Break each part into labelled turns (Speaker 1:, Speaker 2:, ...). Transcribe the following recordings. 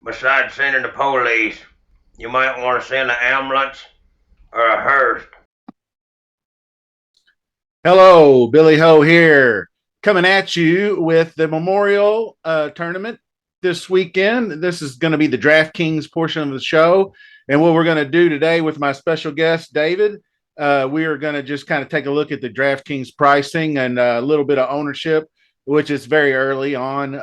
Speaker 1: Besides sending the police, you might want to send an ambulance or a hearse.
Speaker 2: Hello, Billy Ho here, coming at you with the Memorial Tournament this weekend. This is going to be the DraftKings portion of the show. And what we're going to do today with my special guest, David, we are going to just kind of take a look at the DraftKings pricing and a little bit of ownership, which is very early on.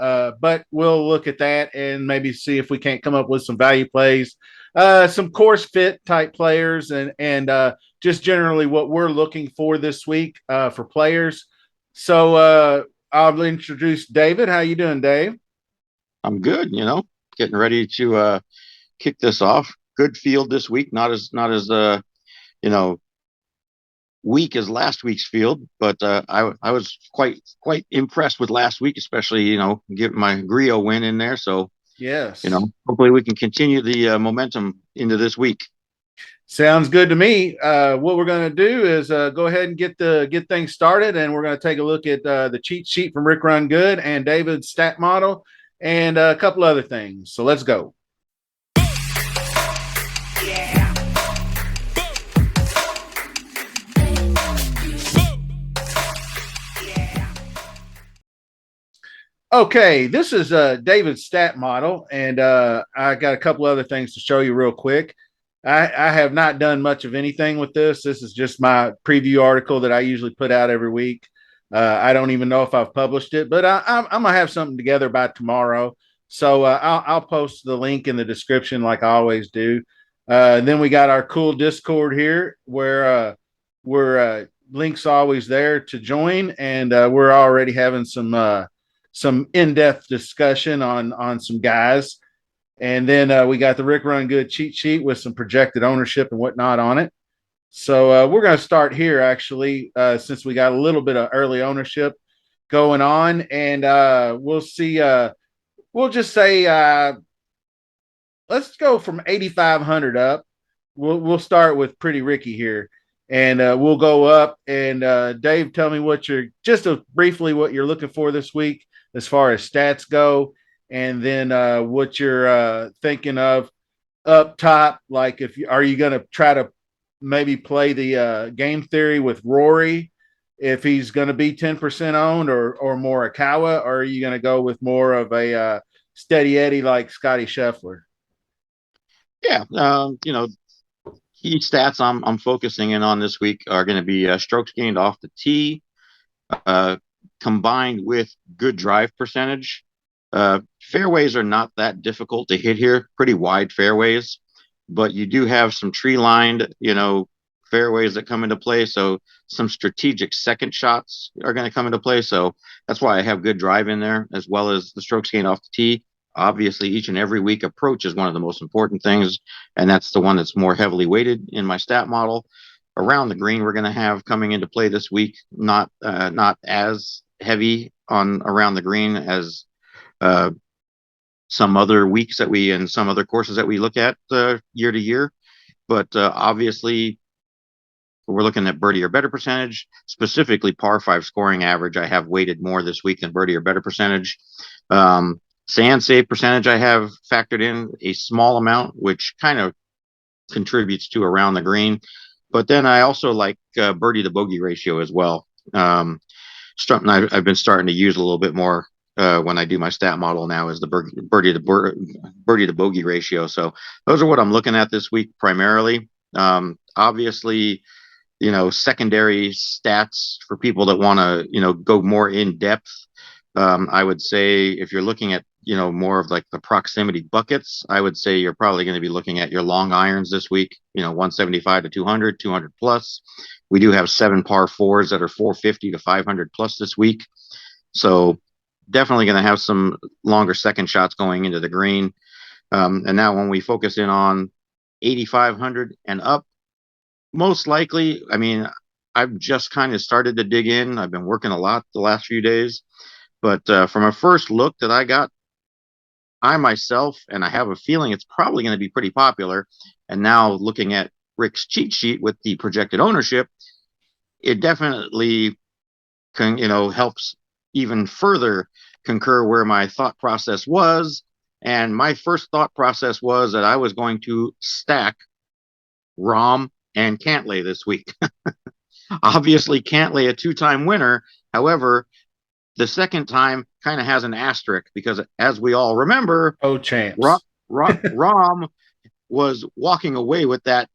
Speaker 2: But we'll look at that and maybe see if we can't come up with some value plays, some course fit type players, and just generally what we're looking for this week for players. So I'll introduce David. How you doing, Dave?
Speaker 3: I'm good, getting ready to kick this off. Good field this week, not as you know weak as last week's field, but I was quite impressed with last week, especially getting my Grio win in there. So
Speaker 2: Yes.
Speaker 3: hopefully we can continue the momentum into this week.
Speaker 2: Sounds good to me. What we're going to do is go ahead and get things started, and we're going to take a look at the cheat sheet from Rick Run Good and David's stat model, and a couple other things. So let's go. Okay, this is David's stat model, and I got a couple other things to show you real quick. I have not done much of anything with this. This is just my preview article that I usually put out every week. I don't even know if I've published it, but I'm gonna have something together by tomorrow. So I'll post the link in the description like I always do. Then we got our cool Discord here, where we're links always there to join, and we're already having some in-depth discussion on some guys. And then we got the Rick Run Good cheat sheet with some projected ownership and whatnot on it. So we're going to start here, actually, since we got a little bit of early ownership going on. And we'll see. We'll just say, let's go from 8,500 up. We'll start with Pretty Ricky here. And we'll go up. And Dave, tell me what you're just briefly what you're looking for this week as far as stats go, and then what you're thinking of up top. Like, if you are you going to try to maybe play the game theory with Rory if he's going to be 10% owned, or more Akawa, or are you going to go with more of a steady Eddie like Scotty Scheffler?
Speaker 3: Yeah, key stats I'm focusing in on this week are going to be strokes gained off the tee, uh, combined with good drive percentage. Fairways are not that difficult to hit here, pretty wide fairways, but you do have some tree lined, fairways that come into play. So some strategic second shots are going to come into play. So that's why I have good drive in there, as well as the strokes gained off the tee. Obviously, each and every week approach is one of the most important things, and that's the one that's more heavily weighted in my stat model. Around the green, we're going to have coming into play this week, not as heavy on around the green as uh, some other weeks that we and some other courses that we look at year to year. But obviously, we're looking at birdie or better percentage, specifically par five scoring average. I have weighted more this week than birdie or better percentage. Sand save percentage, I have factored in a small amount, which kind of contributes to around the green. But then I also like birdie to bogey ratio as well. Something I've been starting to use a little bit more when I do my stat model now is the birdie to bogey ratio. So those are what I'm looking at this week primarily. Obviously, secondary stats for people that want to, go more in depth. I would say if you're looking at, more of like the proximity buckets, I would say you're probably going to be looking at your long irons this week, 175 to 200, 200 plus. We do have 7 par 4s that are 450 to 500 plus this week. So definitely going to have some longer second shots going into the green. And now when we focus in on 8,500 and up, most likely, I mean, I've just kind of started to dig in. I've been working a lot the last few days, but from a first look that I got, I myself, and I have a feeling it's probably going to be pretty popular. And now looking at Rick's cheat sheet with the projected ownership, it definitely helps even further concur where my thought process was. And my first thought process was that I was going to stack Rom and Cantlay this week. Obviously, Cantlay, a two-time winner. However, the second time kind of has an asterisk because, as we all remember,
Speaker 2: Oh, champs.
Speaker 3: Rom was walking away with that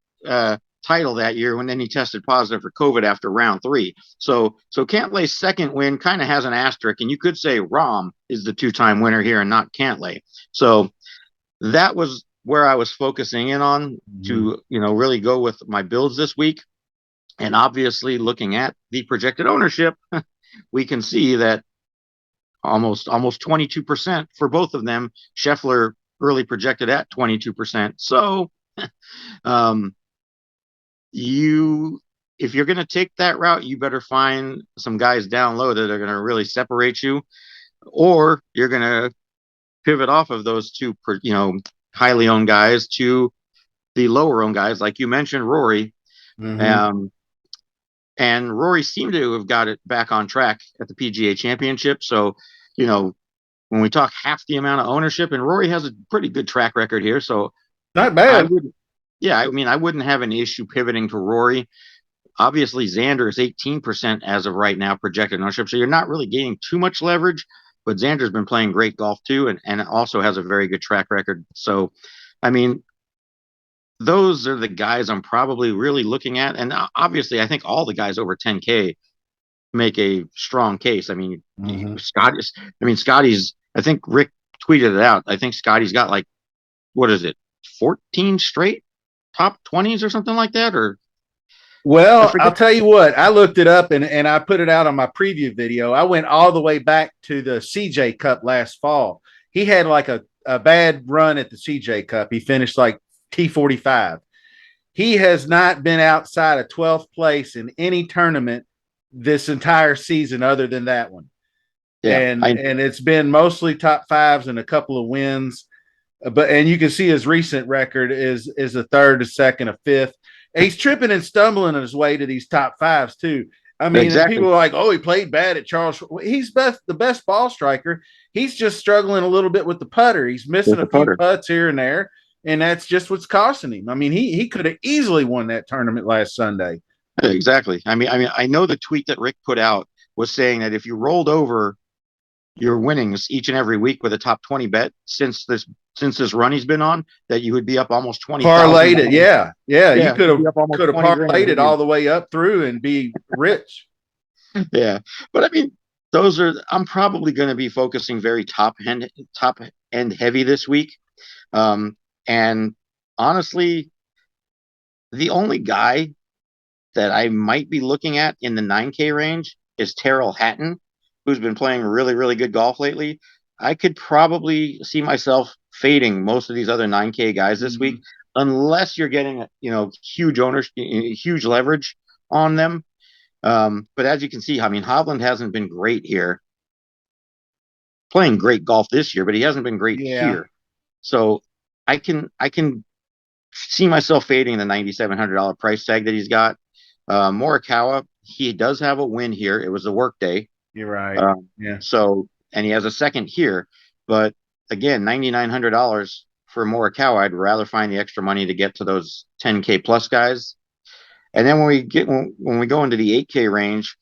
Speaker 3: title that year when then he tested positive for COVID after round 3. So Cantlay's second win kind of has an asterisk, and you could say Rom is the two-time winner here and not Cantlay. So that was where I was focusing in on to really go with my builds this week. And obviously, looking at the projected ownership, we can see that almost 22% for both of them. Scheffler early projected at 22%. So if you're going to take that route, you better find some guys down low that are going to really separate you, or you're going to pivot off of those two, highly owned guys to the lower owned guys, like you mentioned, Rory. And Rory seemed to have got it back on track at the PGA Championship. So, when we talk half the amount of ownership, and Rory has a pretty good track record here, so
Speaker 2: not bad.
Speaker 3: I wouldn't have an issue pivoting to Rory. Obviously, Xander is 18% as of right now projected ownership, so you're not really gaining too much leverage. But Xander's been playing great golf too, and also has a very good track record. So, I mean, those are the guys I'm probably really looking at. And obviously, I think all the guys over 10K make a strong case. I mean, Scotty's, I think Rick tweeted it out. I think Scotty's got like, what is it, 14 straight top 20s or something like that? Or
Speaker 2: well, I'll tell you what, I looked it up and I put it out on my preview video. I went all the way back to the CJ Cup last fall. He had like a bad run at the CJ Cup. He finished like T45. He has not been outside of 12th place in any tournament this entire season other than that one. Yeah, and it's been mostly top fives and a couple of wins. And you can see his recent record is a third, a second, a fifth. He's tripping and stumbling on his way to these top fives too. I mean, exactly. People are like, "Oh, he played bad at Charles." He's the best ball striker. He's just struggling a little bit with the putter. He's missing a few putts here and there, and that's just what's costing him. I mean, he could have easily won that tournament last Sunday.
Speaker 3: Exactly. I mean, I know the tweet that Rick put out was saying that if you rolled over your winnings each and every week with a top 20 bet since this run he's been on, that you would be up almost 20.
Speaker 2: Parlayed it, yeah. You could have parlayed it all the way up through and be rich.
Speaker 3: Yeah, but I mean, I'm probably going to be focusing very top end heavy this week, and honestly, the only guy that I might be looking at in the 9K range is Terrell Hatton, who's been playing really, really good golf lately. I could probably see myself fading most of these other 9K guys this week, unless you're getting, huge leverage on them. But as you can see, I mean, Hovland hasn't been great here, playing great golf this year, but he hasn't been great here. So I can see myself fading the $9,700 price tag that he's got. Morikawa, he does have a win here. It was a work day.
Speaker 2: You're right.
Speaker 3: So, and he has a second here, but again, $9,900 for Morikawa. I'd rather find the extra money to get to those 10K plus guys. And then when we go into the 8K range,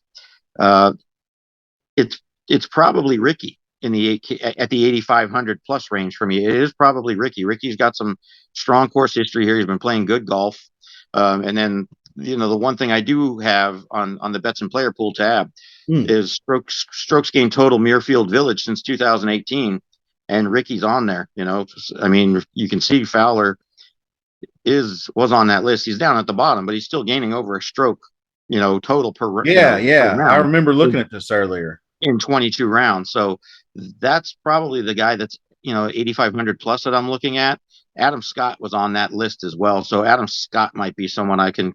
Speaker 3: it's probably Ricky in the 8K at the 8,500 plus range for me. It is probably Ricky. Ricky's got some strong course history here. He's been playing good golf. And then, the one thing I do have on the bets and player pool tab is strokes gained total Muirfield Village since 2018. And Ricky's on there, I mean, you can see Fowler was on that list. He's down at the bottom, but he's still gaining over a stroke, total per round.
Speaker 2: I remember looking at this earlier
Speaker 3: in 22 rounds. So that's probably the guy that's, 8,500 plus that I'm looking at. Adam Scott was on that list as well. So Adam Scott might be someone I could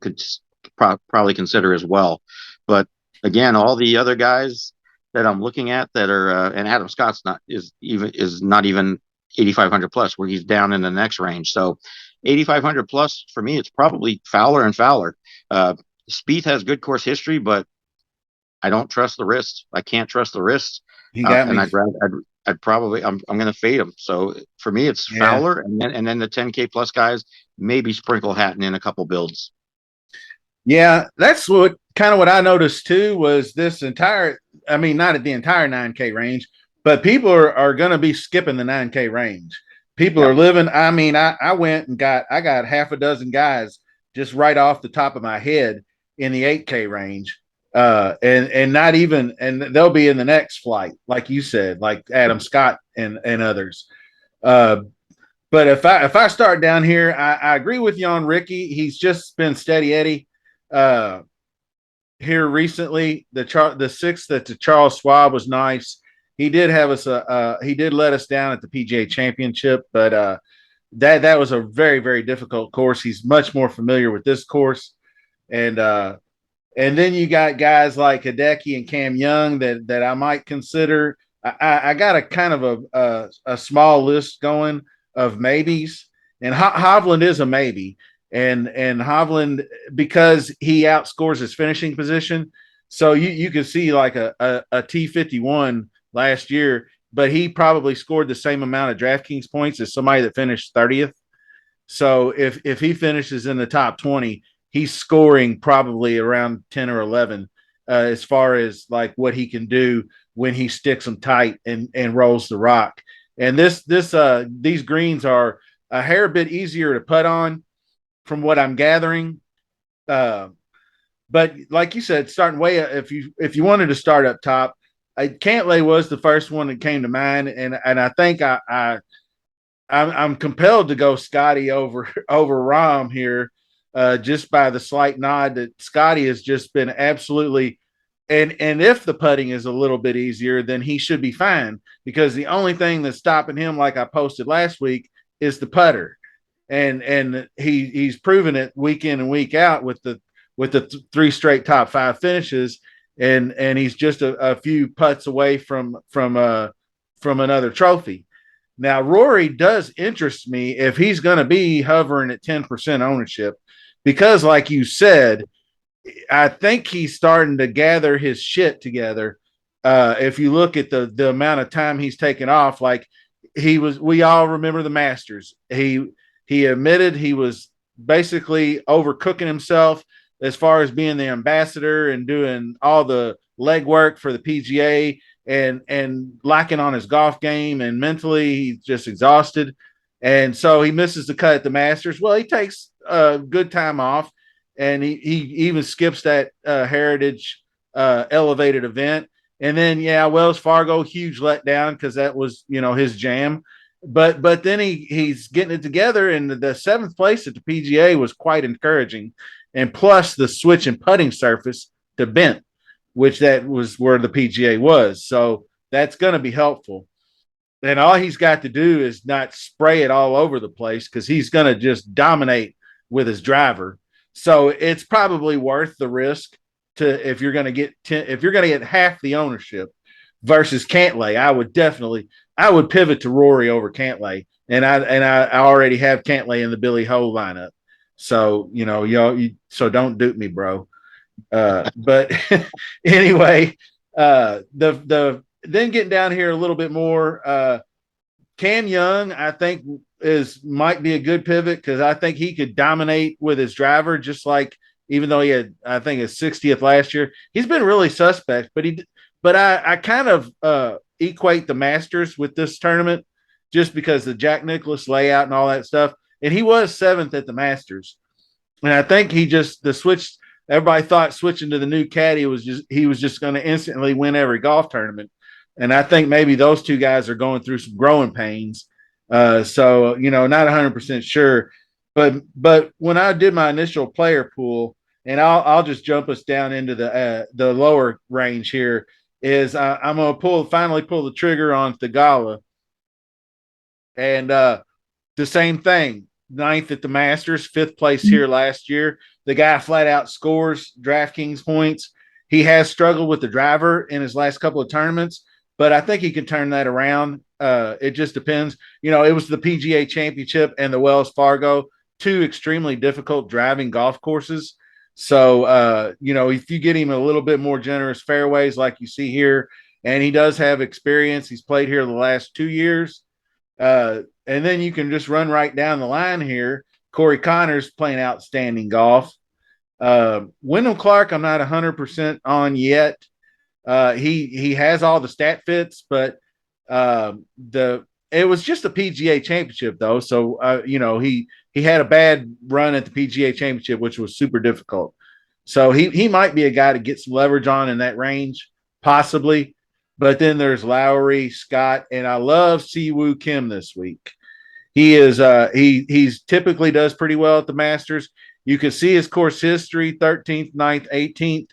Speaker 3: probably consider as well. But again, all the other guys that I'm looking at that are, and Adam Scott's not even 8,500 plus, where he's down in the next range. So 8,500 plus for me, it's probably Fowler and Fowler. Spieth has good course history, but I don't trust the wrist. I can't trust the wrist.
Speaker 2: He got me.
Speaker 3: I'm going to fade him. So for me, it's
Speaker 2: Yeah.
Speaker 3: Fowler, and then the 10K plus guys, maybe sprinkle Hatton in a couple builds.
Speaker 2: Yeah, that's what I noticed too was this entire, I mean, not at the entire 9K range, but people are going to be skipping the 9K range. People
Speaker 3: Yeah.
Speaker 2: are living. I mean, I went and I got half a dozen guys just right off the top of my head in the 8K range. And not even, and they'll be in the next flight, like you said, like Adam Scott and others. Uh, but if I start down here, I agree with you on Ricky. He's just been steady Eddie. Uh, Here recently, the sixth at the Charles Schwab was nice. He did have us he did let us down at the PGA Championship, but that was a very very difficult course. He's much more familiar with this course, and and then you got guys like Hideki and Cam Young that I might consider. I got a kind of a small list going of maybes, and Hovland is a maybe, and Hovland because he outscores his finishing position. So you can see like a T51 last year, but he probably scored the same amount of DraftKings points as somebody that finished 30th. So if he finishes in the top 20, he's scoring probably around 10 or 11 as far as like what he can do when he sticks them tight and rolls the rock. And these greens are a hair bit easier to putt on from what I'm gathering. Uh, but like you said, starting way if you wanted to start up top, Cantlay was the first one that came to mind, and I think I'm compelled to go Scotty over Rahm here, just by the slight nod that Scotty has just been absolutely. And if the putting is a little bit easier, then he should be fine because the only thing that's stopping him, like I posted last week, is the putter, and he's proven it week in and week out with the three straight top five finishes, and he's just a few putts away from another trophy. Now, Rory does interest me if he's going to be hovering at 10% ownership because, like you said, I think he's starting to gather his shit together. If you look at the amount of time he's taken off, like we all remember the Masters. He admitted he was basically overcooking himself as far as being the ambassador and doing all the legwork for the PGA and lacking on his golf game and mentally he's just exhausted. And so he misses the cut at the Masters. Well, he takes a good time off and he even skips that Heritage elevated event. And then, yeah, Wells Fargo, huge letdown because that was, his jam. But then he's getting it together, and the seventh place at the PGA was quite encouraging. And plus the switch in putting surface to bent, which that was where the PGA was. So that's going to be helpful. And all he's got to do is not spray it all over the place because he's going to just dominate with his driver. So it's probably worth the risk to if you're going to get if you're going to get half the ownership versus Cantlay. I would pivot to Rory over Cantlay, and I already have Cantlay in the Billy Ho lineup. So so don't dupe me, bro. But anyway, the then getting down here a little bit more, Cam Young, I think might be a good pivot because I think he could dominate with his driver, just like even though he had I think his 60th last year, he's been really suspect. But I kind of equate the Masters with this tournament just because the Jack Nicklaus layout and all that stuff, and he was seventh at the Masters, and I think the switch. Everybody thought switching to the new caddy was just going to instantly win every golf tournament. And I think maybe those two guys are going through some growing pains. So not 100% sure, but when I did my initial player pool, and I'll just jump us down into the lower range here. Is I'm going to finally pull the trigger on Thagala, and the same thing. Ninth at the Masters, fifth place here last year. The guy flat out scores DraftKings points. He has struggled with the driver in his last couple of tournaments, but I think he can turn that around. It just depends. It was the PGA Championship and the Wells Fargo, two extremely difficult driving golf courses. So, if you get him a little bit more generous fairways like you see here, and he does have experience. He's played here the last 2 years. And then you can just run right down the line here. Corey Connors playing outstanding golf. Wyndham Clark, I'm not 100% on yet. He has all the stat fits, but the it was just a PGA championship though, so he had a bad run at the PGA championship, which was super difficult. So he might be a guy to get some leverage on in that range, possibly. But then there's Lowry, Scott, and I love Siwoo Kim this week. He is he's typically does pretty well at the Masters. You can see his course history: 13th, 9th, 18th.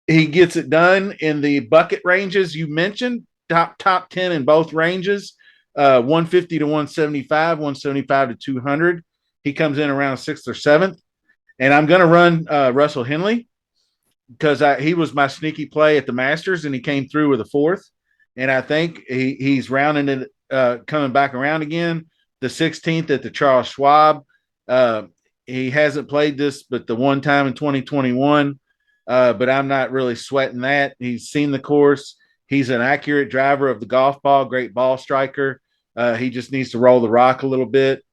Speaker 2: He gets it done in the bucket ranges you mentioned, top 10 in both ranges, 150 to 175, 175 to 200. He comes in around sixth or seventh. And I'm going to run Russell Henley because he was my sneaky play at the Masters, and he came through with a fourth. And I think he's rounding it, coming back around again. The 16th at the Charles Schwab. He hasn't played this but the one time in 2021, but I'm not really sweating that. He's seen the course. He's an accurate driver of the golf ball, great ball striker. He just needs to roll the rock a little bit.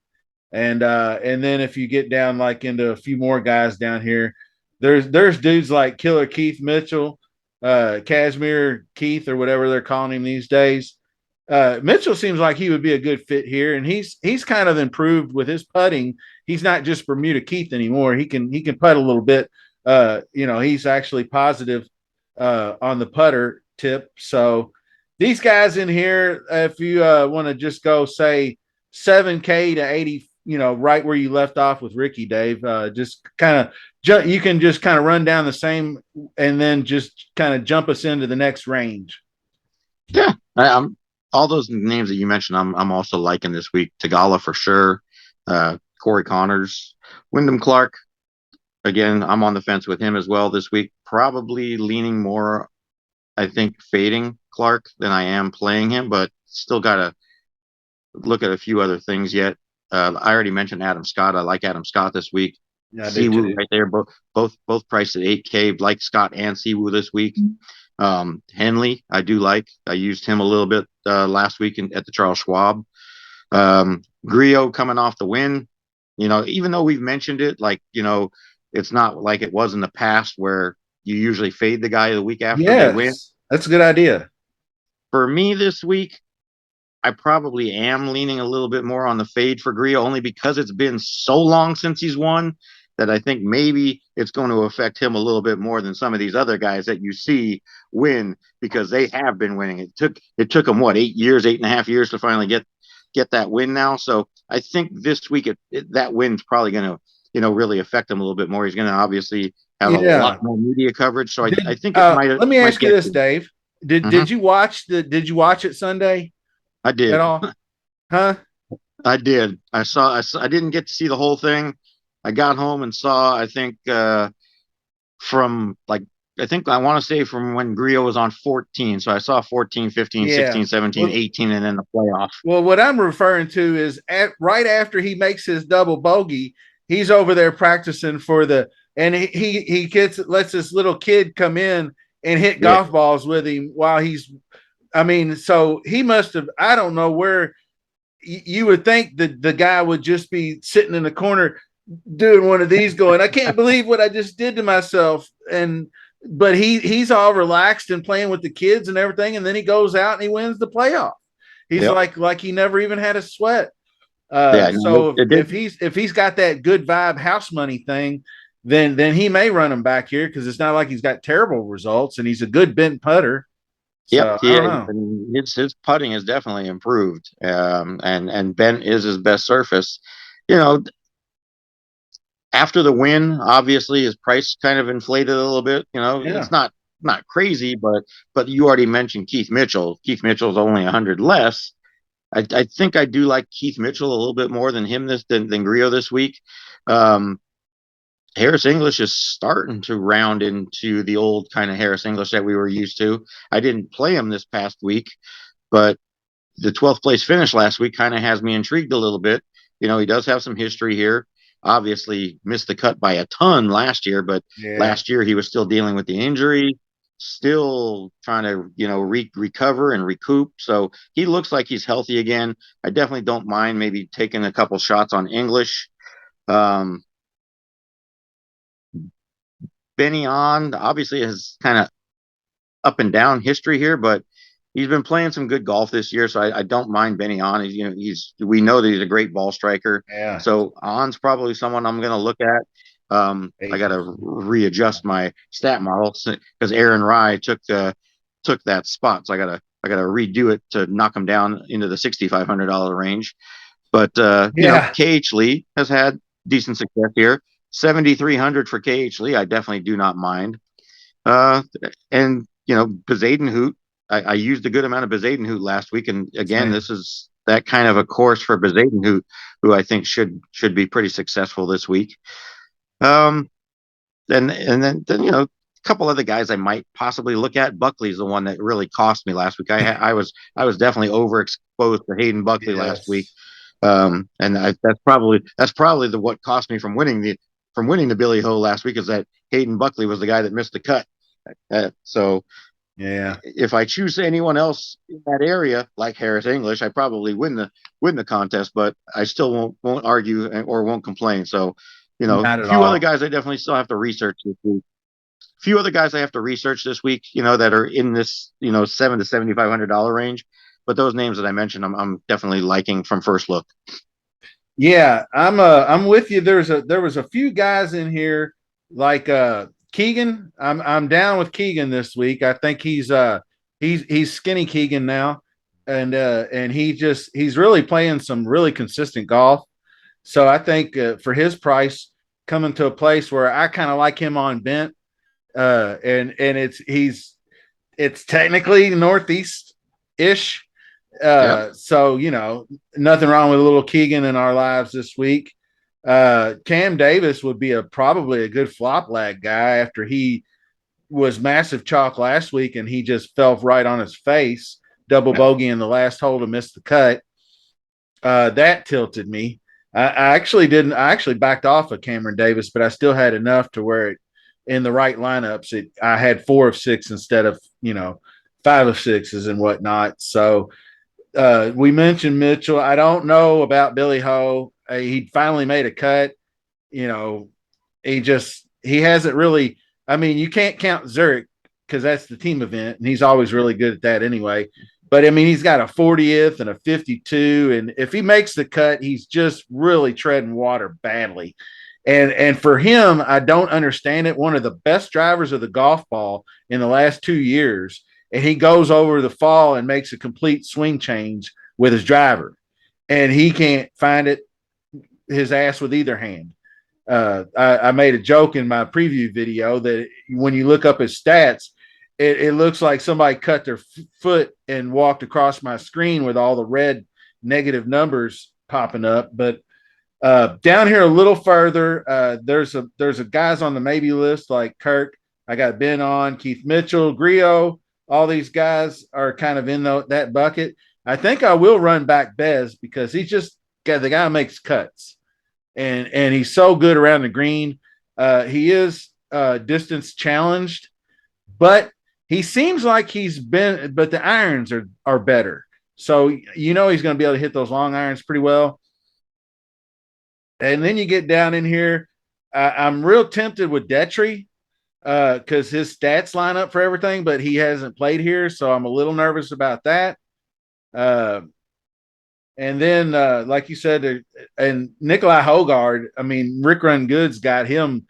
Speaker 2: And then if you get down like into a few more guys down here, there's dudes like Killer Keith Mitchell, Casimir Keith, or whatever they're calling him these days. Mitchell seems like he would be a good fit here, and he's kind of improved with his putting. He's not just Bermuda Keith anymore. He can putt a little bit. He's actually positive on the putter tip. So these guys in here, if you want to just go say 7K to 80, right where you left off with Ricky, Dave, just kind of you can just kind of run down the same and then just kind of jump us into the next range.
Speaker 3: Yeah, I'm all those names that you mentioned. I'm also liking this week. Tagala for sure. Corey Connors, Wyndham Clark. Again, I'm on the fence with him as well this week. Probably leaning more, I think, fading Clark than I am playing him, but still got to look at a few other things yet. I already mentioned Adam Scott. I like Adam Scott this week.
Speaker 2: Yeah,
Speaker 3: Siwoo right there, both priced at 8K. Like Scott and Siwoo this week. Henley, I do like. I used him a little bit last week at the Charles Schwab. Grillo coming off the win. Even though we've mentioned it, it's not like it was in the past where you usually fade the guy the week after they win.
Speaker 2: That's a good idea.
Speaker 3: For me this week, I probably am leaning a little bit more on the fade for Grillo, only because it's been so long since he's won that I think maybe it's going to affect him a little bit more than some of these other guys that you see win, because they have been winning. It took them 8.5 years to finally get that win now. So I think this week that win's probably going to really affect him a little bit more. He's going to obviously have a lot more media coverage. So I think it might.
Speaker 2: Let me ask you this, Dave. Did you watch it Sunday?
Speaker 3: I did.
Speaker 2: At all? Huh?
Speaker 3: I did. I didn't get to see the whole thing. I got home and saw, I think, from I want to say from when Grillo was on 14. So I saw 14, 15, 16, 17, 18, and then the playoff.
Speaker 2: Well, what I'm referring to is right after he makes his double bogey, he's over there practicing and he lets this little kid come in and hit golf balls with him while so he must have, I don't know where you would think that the guy would just be sitting in the corner doing one of these going, I can't believe what I just did to myself. But he's all relaxed and playing with the kids and everything. And then he goes out and he wins the playoff. He's like he never even had a sweat. If he's got that good vibe house money thing, then he may run him back here, because it's not like he's got terrible results, and he's a good bent putter.
Speaker 3: Yep, his putting has definitely improved, and bent is his best surface. After the win, obviously his price kind of inflated a little bit. It's not crazy, but you already mentioned Keith Mitchell. Keith Mitchell's only 100 less. I think I do like Keith Mitchell a little bit more than Grillo this week. Harris English is starting to round into the old kind of Harris English that we were used to. I didn't play him this past week, but the 12th place finish last week kind of has me intrigued a little bit. He does have some history here. Obviously missed the cut by a ton last year, but last year he was still dealing with the injury. still trying to, recover and recoup. So he looks like he's healthy again. I definitely don't mind maybe taking a couple shots on English. Um, Benny on obviously has kind of up and down history here, but he's been playing some good golf this year, so I don't mind Benny on. We know that he's a great ball striker,
Speaker 2: Yeah.
Speaker 3: so on's probably someone I'm going to look at. I got to readjust my stat model because Aaron Rye took that spot, so I got to redo it to knock him down into the $6,500 range. But
Speaker 2: Yeah.
Speaker 3: KH Lee has had decent success here. 7,300 for KH Lee, I definitely do not mind. Uh, and Bezadenhout, I used a good amount of Bezadenhout last week, and again,
Speaker 2: Same.
Speaker 3: this is that kind of a course for Bezadenhout, who I think should be pretty successful this week. Um, and then a couple other guys I might possibly look at. Buckley's the one that really cost me last week. I was definitely overexposed to Hayden Buckley last week,
Speaker 2: Yes.
Speaker 3: and that's probably the what cost me from winning the Billy Ho last week is that Hayden Buckley was the guy that missed the cut. So
Speaker 2: Yeah.
Speaker 3: if I choose anyone else in that area, like Harris English, I probably win the contest, but I still won't argue or won't complain. So,
Speaker 2: Not
Speaker 3: a
Speaker 2: at
Speaker 3: few other
Speaker 2: all.
Speaker 3: guys I definitely still have to research this week. A few other guys I have to research this week, that are in this, $7,000 to $7,500 range. But those names that I mentioned, I'm definitely liking from first look.
Speaker 2: Yeah, I'm with you. There was a few guys in here like Keegan. I'm down with Keegan this week. I think he's skinny Keegan now, and he's really playing some really consistent golf. So I think for his price, coming to a place where I kind of like him on bent, and it's technically northeast ish.
Speaker 3: Yep.
Speaker 2: So nothing wrong with a little Keegan in our lives this week. Cam Davis would be probably a good flop lag guy after he was massive chalk last week and he just fell right on his face, double
Speaker 3: Yep.
Speaker 2: bogey in the last hole to miss the cut. That tilted me. I actually didn't. I actually backed off of Cameron Davis, but I still had enough to where in the right lineups, I had 4 of 6 instead of 5 of 6s and whatnot. So we mentioned Mitchell. I don't know about Billy Ho. He finally made a cut. You know, he hasn't really. I mean, you can't count Zurich because that's the team event, and he's always really good at that anyway. But I mean, he's got a 40th and a 52, and if he makes the cut, he's just really treading water badly. And for him, I don't understand it. One of the best drivers of the golf ball in the last 2 years, and he goes over the fall and makes a complete swing change with his driver, and he can't find his ass with either hand. I made a joke in my preview video that when you look up his stats, it looks like somebody cut their foot and walked across my screen with all the red negative numbers popping up. But down here a little further, there's a guys on the maybe list like Kirk. I got Ben on, Keith Mitchell, Griot. All these guys are kind of in that bucket. I think I will run back Bez because he's just the guy makes cuts and he's so good around the green. He is distance challenged, but he seems like but the irons are better. So he's going to be able to hit those long irons pretty well. And then you get down in here. I'm real tempted with Detry because his stats line up for everything, but he hasn't played here, so I'm a little nervous about that. Uh, and then, like you said, and Nikolai Hogard, I mean, Rick Run Goods got him.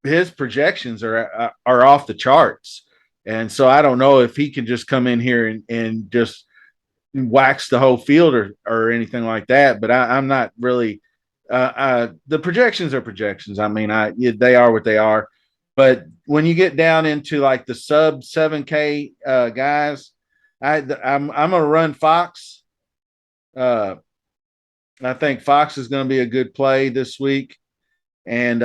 Speaker 2: His projections are off the charts, and so I don't know if he can just come in here and just wax the whole field or anything like that. But I'm not really. The projections are projections. I mean, they are what they are. But when you get down into like the sub 7K guys, I'm gonna run Fox. Uh, I think Fox is going to be a good play this week, and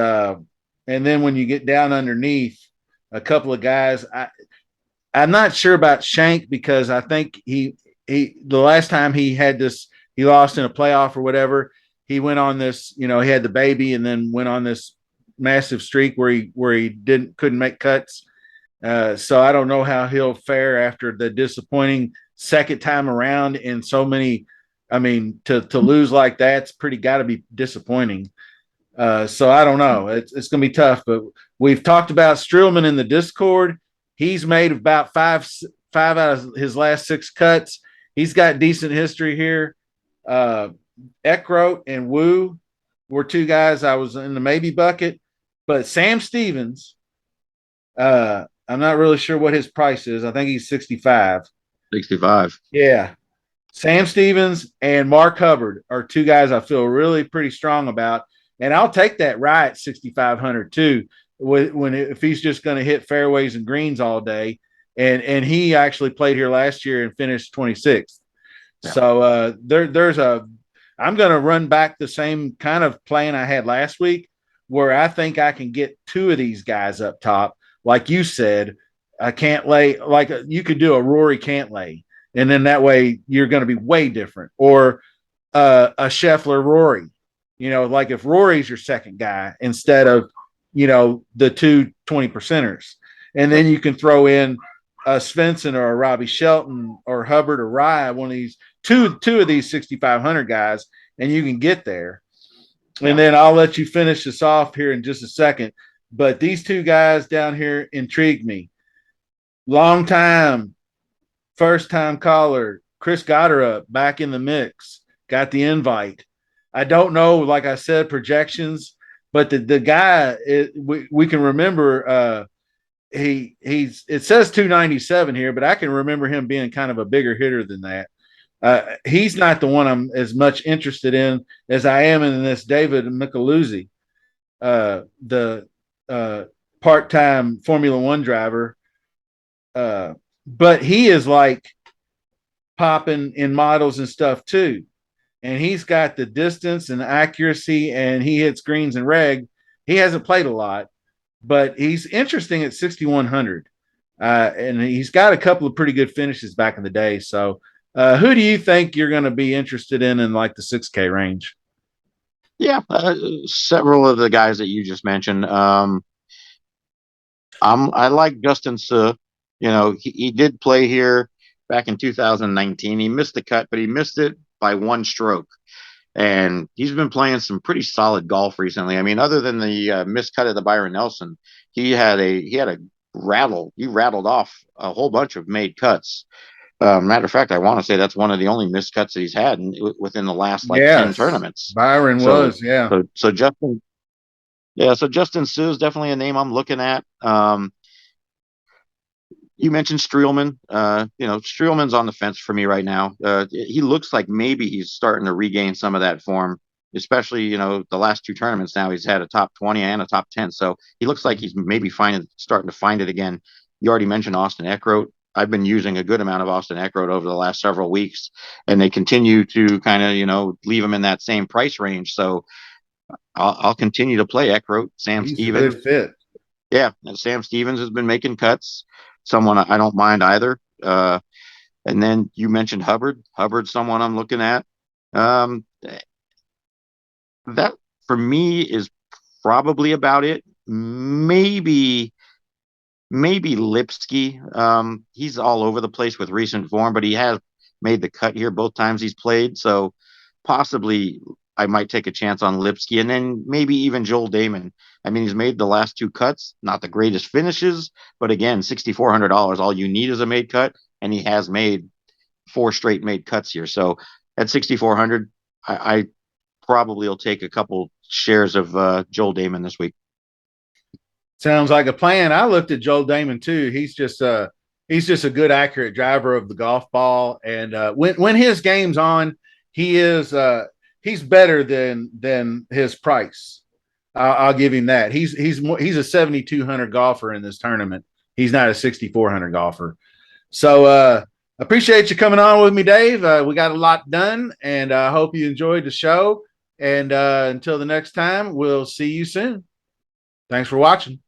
Speaker 2: then when you get down underneath, a couple of guys. I'm not sure about Shank because I think the last time he lost in a playoff or whatever. He went on this, he had the baby and then went on this massive streak where he couldn't make cuts. So I don't know how he'll fare after the disappointing second time around in so many. I mean, to lose like that's pretty got to be disappointing. So I don't know. It's going to be tough, but we've talked about Streelman in the Discord. He's made about five out of his last six cuts. He's got decent history here. Uh, Eckroat and Wu were two guys I was in the maybe bucket, but Sam Stevens, I'm not really sure what his price is. I think he's 65.
Speaker 3: 65.
Speaker 2: Yeah. Sam Stevens and Mark Hubbard are two guys I feel really pretty strong about. And I'll take that right 6,500 too. If he's just going to hit fairways and greens all day, and he actually played here last year and finished 26th.
Speaker 3: Yeah.
Speaker 2: So I'm going to run back the same kind of plan I had last week, where I think I can get two of these guys up top, like you said. I can't lay like you could do a Rory can't lay, and then that way you're going to be way different, or a Scheffler Rory. Like if Rory's your second guy instead of, the two 20%ers. And then you can throw in a Svensson or a Robbie Shelton or Hubbard or Rye, one of these two of these 6,500 guys, and you can get there. Yeah. And then I'll let you finish this off here in just a second. But these two guys down here intrigue me. Long time, first time caller, Chris Gotterup back in the mix, got the invite. I don't know, like I said, projections, but the guy, we can remember it says 297 here, but I can remember him being kind of a bigger hitter than that. He's not the one I'm as much interested in as I am in this David Micheluzzi, the part-time Formula One driver. But he is like popping in models and stuff too. And he's got the distance and accuracy, and he hits greens and reg. He hasn't played a lot, but he's interesting at 6,100. And he's got a couple of pretty good finishes back in the day. So who do you think you're going to be interested in like the 6K range?
Speaker 3: Yeah, several of the guys that you just mentioned. I like Justin Suh. He did play here back in 2019. He missed the cut, but he missed it by one stroke. And he's been playing some pretty solid golf recently. I mean, other than the missed cut of the Byron Nelson, he had a rattle. He rattled off a whole bunch of made cuts. Matter of fact, I want to say that's one of the only missed cuts that he's had within the last 10 tournaments.
Speaker 2: Byron was, yeah.
Speaker 3: So Justin, yeah. So Justin Suh is definitely a name I'm looking at. You mentioned Streelman. Streelman's on the fence for me right now. He looks like maybe he's starting to regain some of that form, especially, the last two tournaments now he's had a top 20 and a top 10. So he looks like he's maybe starting to find it again. You already mentioned Austin Eckroat. I've been using a good amount of Austin Eckroat over the last several weeks, and they continue to kind of, leave him in that same price range. So I'll continue to play Eckroat.
Speaker 2: He's Stevens. A good fit.
Speaker 3: Yeah, Sam Stevens has been making cuts. Someone I don't mind either. And then you mentioned Hubbard. Hubbard's someone I'm looking at. That for me is probably about it. Maybe Lipsky. He's all over the place with recent form, but he has made the cut here both times he's played. So possibly I might take a chance on Lipsky, and then maybe even Joel Damon. I mean, he's made the last two cuts, not the greatest finishes, but again, $6,400. All you need is a made cut, and he has made 4 straight made cuts here. So at 6,400, I probably will take a couple shares of Joel Damon this week.
Speaker 2: Sounds like a plan. I looked at Joel Damon too. He's just a good, accurate driver of the golf ball, and when his game's on, he's better than his price. I'll give him that. He's a 7,200 golfer in this tournament. He's not a 6,400 golfer. So appreciate you coming on with me, Dave. We got a lot done, and I hope you enjoyed the show. And until the next time, we'll see you soon. Thanks for watching.